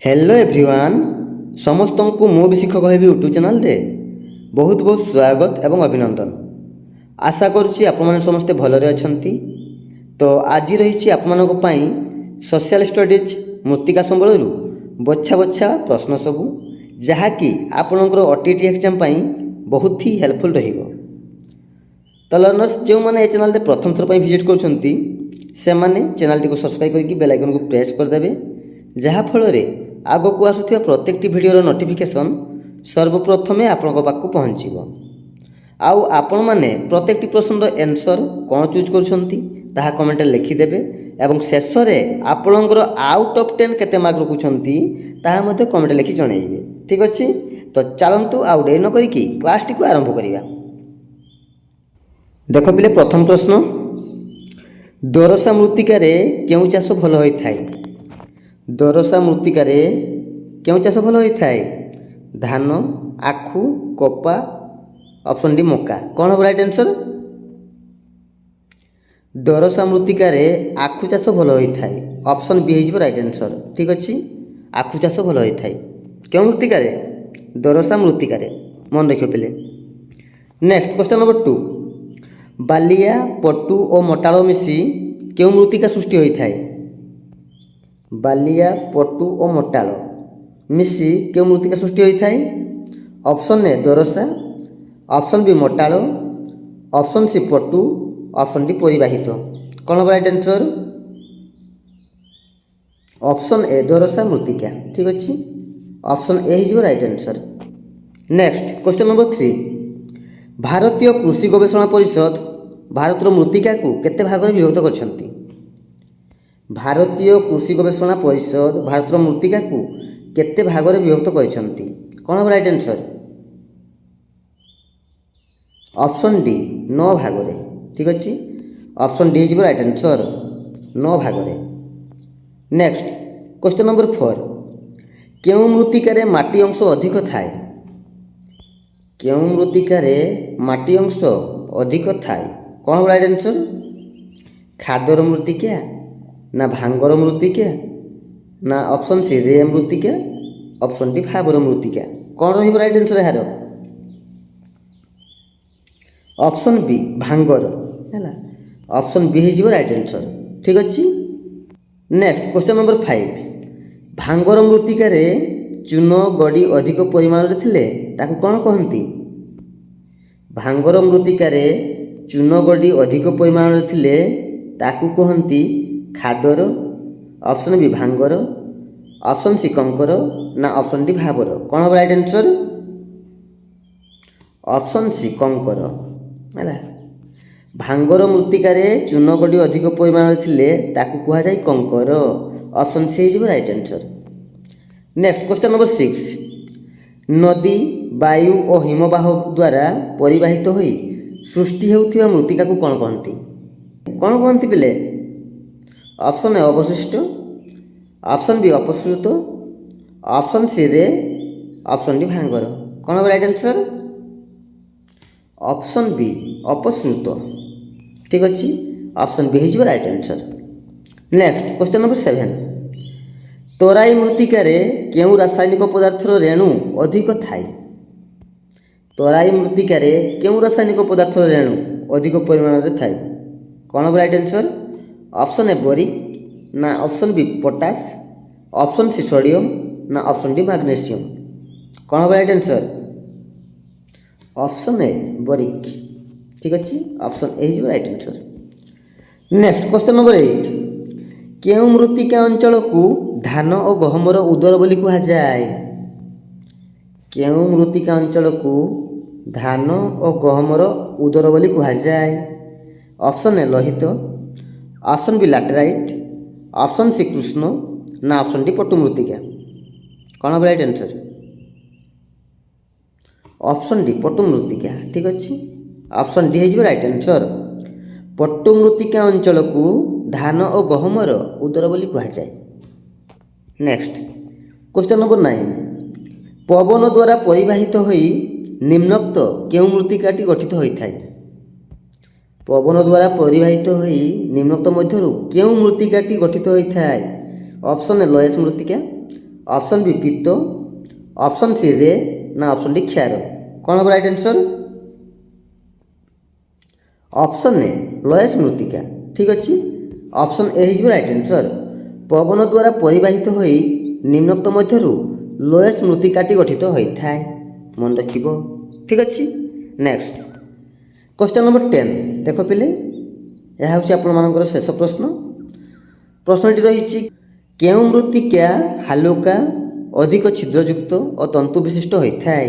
Hello everyone समस्त को मो भी शिक्षक कहबी यूट्यूब चैनल रे बहुत बहुत स्वागत एवं अभिनंदन। आशा करुच्ची आपण मैंने समस्ते भलरे अछंती। तो आज रही आपण सोशल स्टडीज मृत्तिका संबल बछा बछा प्रश्न सबू जहाँकि आपणकर ओटीटी एग्जाम बहुत ही हेल्पफुल रहिबो। तो लर्नर्स जो मैंने चैनल रे प्रथम थर विजिट करुछंती से माने चैनल टी को सब्सक्राइब करके बेल आइकन को प्रेस कर देबे जहाँ फल आग को आसुवा प्रत्येक भिडियोर नोटिफिकेशन सर्वप्रथमे आपण पाखु पहुँचो। आउ आपण मैंने प्रत्येक प्रश्नर एनसर कौन चूज कर कमेंट लिखिदेवे एवं शेष में आपणकर आउट ऑफ 10 केते मार्क रखुंट कमेंट लिखि जनइबे। ठीक अच्छे तो चलतु आउ डे न करिकी क्लास टी को आरंभ करिया। देख पिले प्रथम प्रश्न दोरसा मृत्तिकार केउ चाष भल होइथाय? दोरसा मृत्तिकार केउ चाष भल होइथाय? धान, आखु, कपा, ऑप्शन डी मक्का। कौन हम राइट आंसर? दोरसा मृत्तिकार आखु चाष भल होइथाय, ऑप्शन बी हो राइट आंसर। ठीक अच्छे आखु चाष भल होइथाय केउ मृत्तिकार? दोरसा मृत्तिकार मन रखियो पिले। नेक्स्ट क्वेश्चन नंबर 2 बालिया, पटु और मोटाଳ मिसी केउ मृत्तिका सृष्टि होइथाय? बालिया, पटु और मोटाଳ मिसी केउ मृत्तिका सृष्टि होइथाय? ऑप्शन ए दोरसा, ऑप्शन बी मोटाଳ, ऑप्शन सी पटु, ऑप्शन डी परिवाहित। कौन हम राइट आंसर? ऑप्शन ए दोरसा मृत्तिका। ठीक अच्छे ऑप्शन ए हो right answer. Next question number 3 भारतीय कृषि गवेषणा परिषद भारतर मृत्तिका को केते भाग में विभक्त करछंती? भारतीय कृषि गवेषणा परिषद भारतर मृत्तिका को केते भाग में विभक्त करछंती? कौन हम राइट आंसर? ऑप्शन डी 9 भाग में। ठीक अच्छे ऑप्शन डी हो राइट आंसर 9 भाग में। नेक्स्ट क्वेश्चन नंबर 4 केउ मृत्तिकार माटी अंश अधिक थाए? केउ मृत्तिकार माटी अंश अधिक थाए? कौन हम राइट आंसर? खादर मृत्तिका ना भांगर मृत्तिका ना ऑप्शन सी रे मृत्तिका, ऑप्शन डी फाबर मृत्तिका। कौन रही राइट आंसर यार? ऑप्शन बी भांगर है ऑप्शन बी हो राइट आंसर। ठीक अच्छे नेक्स्ट क्वेश्चन नंबर 5 भांगर मृत्तिकार चून गड़ी अधिक परिमाण थिले ताकू कौन कहती? भांगर मृत्तिकार चून गड़ी अधिक परिमाण थिले ताकू कहती खादर, ऑप्शन बी भांगर, ऑप्शन सी कंकर ना ऑप्शन डी भाबर। कौन हम राइट आंसर? ऑप्शन सी कंकर है भांगर मृत्तिकार चून गड़ी अधिक परिमाण थिले ताकू कह जाए कंकर, ऑप्शन सी हो right answer. Next question number 6 नदी वायु और हिमबाह द्वारा परिवाहित होई सृष्टि होउथिबा मृत्तिका को कौन कहती? कौन कहती पिले? ऑप्शन ए अवशिष्ट, ऑप्शन बी अपसृत, ऑप्शन सी रे, ऑप्शन डी भांगर। कौन हम राइट आंसर? ऑप्शन बी अपसृत। ठीक अच्छे ऑप्शन बी हो right answer. Next question number 7 तराई मृत्तिकार केउ रासायनिक पदार्थर रेणु अधिक थाए? तराई मृत्तिकार केउ रासायनिक पदार्थर रेणु अधिक परिमाण में थाए? कौन हम right answer? Option A boric ना option B potash, option C sodium ना ऑप्शन डी मैग्नीशियम। कौन हम right answer? Option A boric. ठीक अच्छे ऑप्शन ए हो right answer. Next question number 8 केउ मृत्तिका अंचल को धान और गहमर उदर बोली कहा जाए? केउ मृत्तिका अंचल को धान और गहमर उदर बोली कहा जाए? ऑप्शन ए लोहित, option B laterite, option C कृष्ण ना ऑप्शन डी पटु मृत्तिका। कौन हम राइट आंसर? ऑप्शन डी पटु मृत्तिका। ठीक अच्छे ऑप्शन डी हो राइट आंसर पट्टु मृत्तिका अंचल को धान और गहमर उदर बोली कहा जाए। नेक्स्ट क्वेश्चन नंबर 9 पवन द्वारा परिवाहित होई निम्नोक्त केउ मृत्तिकाटी गठित होइथाय? पवन द्वारा परिवाहित होई निम्नोक्त मध्यरु केउ मृत्तिकाटी गठित होइथाय? ऑप्शन ए लोयस मृत्तिका, ଅପସନ୍ ବି ପିତ୍ତ, ଅପସନ୍ ସି ରେ ନା ଅପସନ୍ ଡି କ୍ଷାର। କ'ଣ ହେବ ରାଇଟ୍ ଆନ୍ସର୍? ଅପସନ୍ ଏ ଲୟସ୍ ମୃତ୍ତିକା। ଠିକ୍ ଅଛି, ଅପସନ୍ ଏ ହେଇଯିବ ରାଇଟ୍ ଆନ୍ସର୍। ପବନ ଦ୍ୱାରା ପରିବାହିତ ହୋଇ ନିମ୍ନୋକ୍ତ ମଧ୍ୟରୁ ଲୟସ୍ ମୃତ୍ତିକାଟି ଗଠିତ ହୋଇଥାଏ। ମନେ ରଖିବ। ଠିକ୍ ଅଛି। ନେକ୍ସଟ କ୍ୱେଶ୍ଚନ୍ ନମ୍ବର 10 ଦେଖ ପିଲେ, ଏହା ହେଉଛି ଆପଣମାନଙ୍କର ଶେଷ ପ୍ରଶ୍ନ। ପ୍ରଶ୍ନଟି ରହିଛି, କେଉଁ ମୃତ୍ତିକା ହାଲୁକା, ଅଧିକ ଛିଦ୍ରଯୁକ୍ତ ଓ ତନ୍ତୁ ବିଶିଷ୍ଟ ହୋଇଥାଏ?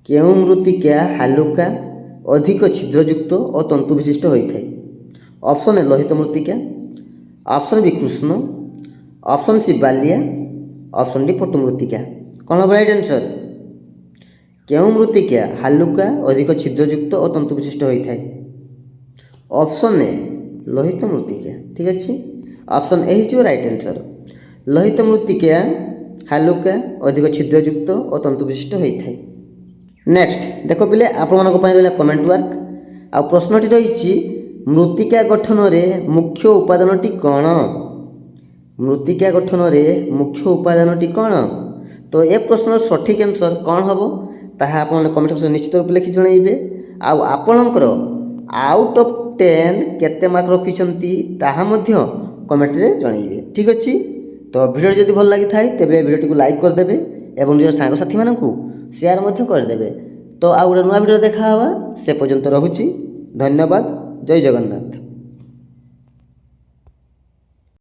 କେଉଁ ମୃତ୍ତିକା ହାଲୁକା, ଅଧିକ ଛିଦ୍ରଯୁକ୍ତ ଓ ତନ୍ତୁ ବିଶିଷ୍ଟ ହୋଇଥାଏ? ଅପସନ୍ ଏ ଲୋହିତ ମୃତ୍ତିକା, ଅପସନ୍ ବି କୃଷ୍ଣ, ଅପସନ୍ ସି ବାଲିଆ, ଅପସନ୍ ଡି ପଟୁ ମୃତ୍ତିକା। କ'ଣ ହେବ ରାଇଟ୍ ଆନ୍ସର୍? କେଉଁ ମୃତ୍ତିକା ହାଲୁକା, ଅଧିକ ଛିଦ୍ରଯୁକ୍ତ ଓ ତନ୍ତୁ ବିଶିଷ୍ଟ ହୋଇଥାଏ? ଅପସନ୍ ଏ ଲୋହିତ ମୃତ୍ତିକା। ଠିକ୍ ଅଛି, ଅପସନ୍ ଏ ହେଇଯିବ ରାଇଟ୍ ଆନ୍ସର୍। ଲୋହିତ ମୃତ୍ତିକା ହାଲୁକା, ଅଧିକ ଛିଦ୍ରଯୁକ୍ତ ଓ ତନ୍ତୁ ବିଶିଷ୍ଟ ହୋଇଥାଏ। ନେକ୍ସଟ ଦେଖ ପିଲେ, ଆପଣମାନଙ୍କ ପାଇଁ ରହିଲା କମେଣ୍ଟ ୱାର୍କ। ଆଉ ପ୍ରଶ୍ନଟି ରହିଛି, ମୃତ୍ତିକା ଗଠନରେ ମୁଖ୍ୟ ଉପାଦାନଟି କ'ଣ? ମୃତ୍ତିକା ଗଠନରେ ମୁଖ୍ୟ ଉପାଦାନଟି କ'ଣ? ତ ଏ ପ୍ରଶ୍ନର ସଠିକ୍ ଆନ୍ସର୍ କ'ଣ ହେବ ତାହା ଆପଣମାନେ କମେଣ୍ଟ ସେକ୍ସନରେ ନିଶ୍ଚିତ ରୂପେ ଲେଖି ଜଣାଇବେ। ଆଉ ଆପଣଙ୍କର ଆଉଟ୍ ଅଫ୍ 10 କେତେ ମାର୍କ ରଖିଛନ୍ତି ତାହା ମଧ୍ୟ କମେଣ୍ଟରେ ଜଣାଇବେ। ଠିକ୍ ଅଛି। ତ ଭିଡ଼ିଓ ଯଦି ଭଲ ଲାଗିଥାଏ ତେବେ ଭିଡ଼ିଓଟିକୁ ଲାଇକ୍ କରିଦେବେ ଏବଂ ନିଜର ସାଙ୍ଗସାଥିମାନଙ୍କୁ ସେୟାର ମଧ୍ୟ କରିଦେବେ। ତ ଆଉ ଗୋଟେ ନୂଆ ଭିଡ଼ିଓ ଦେଖା ହେବା, ସେ ପର୍ଯ୍ୟନ୍ତ ରହୁଛି। ଧନ୍ୟବାଦ। ଜୟ ଜଗନ୍ନାଥ।